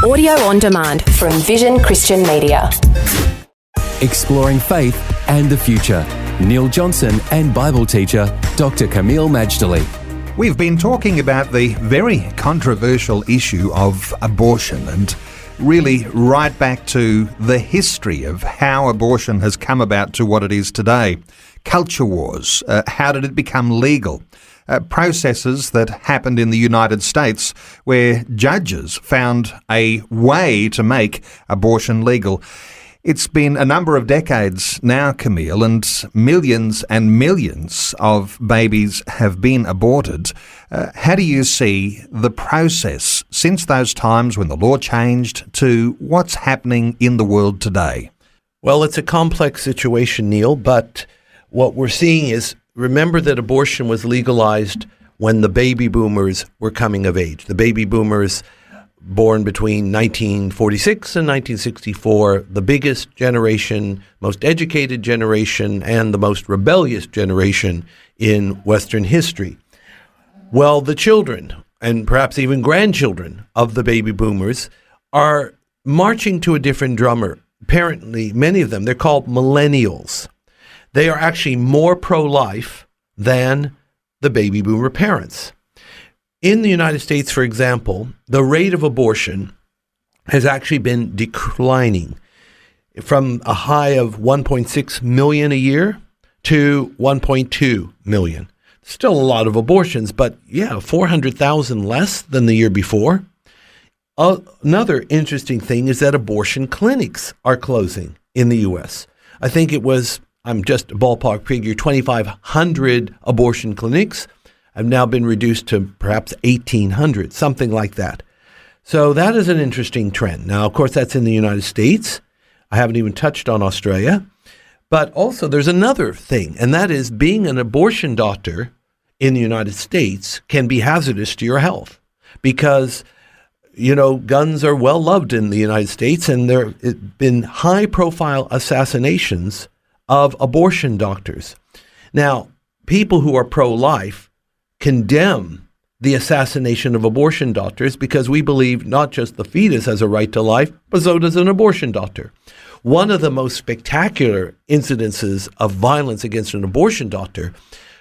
Audio on demand from Vision Christian Media. Exploring faith and the future. Neil Johnson and Bible teacher Dr. Kameel Majdali. We've been talking about the very controversial issue of abortion and really right back to the history of how abortion has come about to what it is today. Culture wars. How did it become legal? Processes that happened in the United States where judges found a way to make abortion legal. It's been a number of decades now, Kameel, and millions of babies have been aborted. How do you see the process since those times when the law changed to what's happening in the world today? Well, it's a complex situation, Neil, but what we're seeing is, remember that abortion was legalized when the baby boomers were coming of age. The baby boomers born between 1946 and 1964, the biggest generation, most educated generation, and the most rebellious generation in Western history. Well, the children, and perhaps even grandchildren of the baby boomers, are marching to a different drummer. Apparently, many of them, they're called millennials. They are actually more pro-life than the baby boomer parents. In the United States, for example, the rate of abortion has actually been declining from a high of 1.6 million a year to 1.2 million. Still a lot of abortions, but 400,000 less than the year before. Another interesting thing is that abortion clinics are closing in the U.S. I think it was, I'm just a ballpark figure, 2,500 abortion clinics have now been reduced to perhaps 1,800, something like that. So that is an interesting trend. Now, of course, that's in the United States. I haven't even touched on Australia. But also there's another thing, and that is being an abortion doctor in the United States can be hazardous to your health because, guns are well loved in the United States, and there have been high-profile assassinations of abortion doctors. Now, people who are pro-life condemn the assassination of abortion doctors because we believe not just the fetus has a right to life, but so does an abortion doctor. One of the most spectacular incidences of violence against an abortion doctor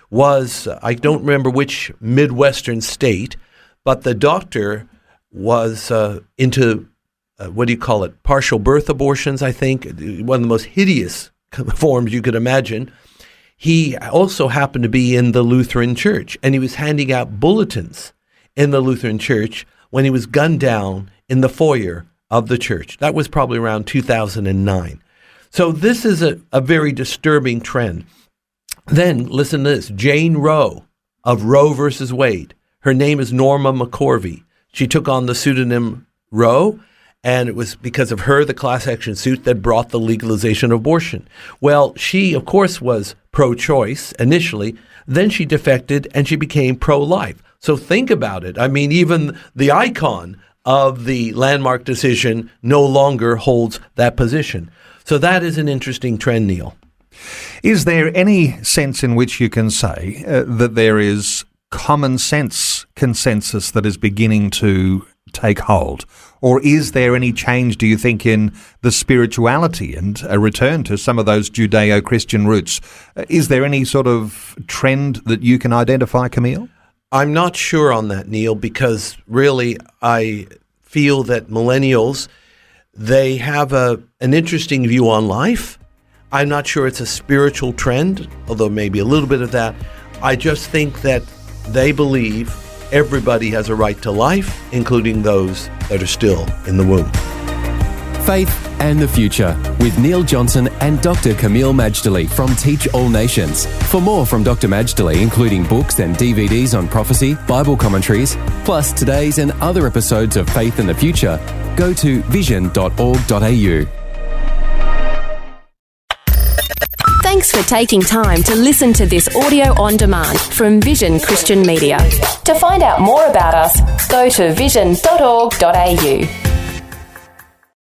was, I don't remember which Midwestern state, but the doctor was into, partial birth abortions, I think, one of the most hideous forms you could imagine. He also happened to be in the Lutheran Church, and he was handing out bulletins in the Lutheran Church when he was gunned down in the foyer of the church. That was probably around 2009. So this is a very disturbing trend. Then, listen to this. Jane Roe of Roe versus Wade. Her name is Norma McCorvey. She took on the pseudonym Roe, and it was because of her, the class action suit that brought the legalization of abortion. Well, she, of course, was pro-choice initially. Then she defected and she became pro-life. So think about it. I mean, even the icon of the landmark decision no longer holds that position. So that is an interesting trend, Neil. Is there any sense in which you can say that there is common sense consensus that is beginning to take hold? Or is there any change, do you think, in the spirituality and a return to some of those Judeo-Christian roots? Is there any sort of trend that you can identify, Kameel? I'm not sure on that, Neil, because really I feel that millennials, they have an interesting view on life. I'm not sure it's a spiritual trend, although maybe a little bit of that. I just think that they believe everybody has a right to life, including those that are still in the womb. Faith and the Future with Neil Johnson and Dr. Kameel Majdali from Teach All Nations. For more from Dr. Majdali, including books and DVDs on prophecy, Bible commentaries, plus today's and other episodes of Faith and the Future, go to vision.org.au. Thanks for taking time to listen to this audio on demand from Vision Christian Media. To find out more about us, go to vision.org.au.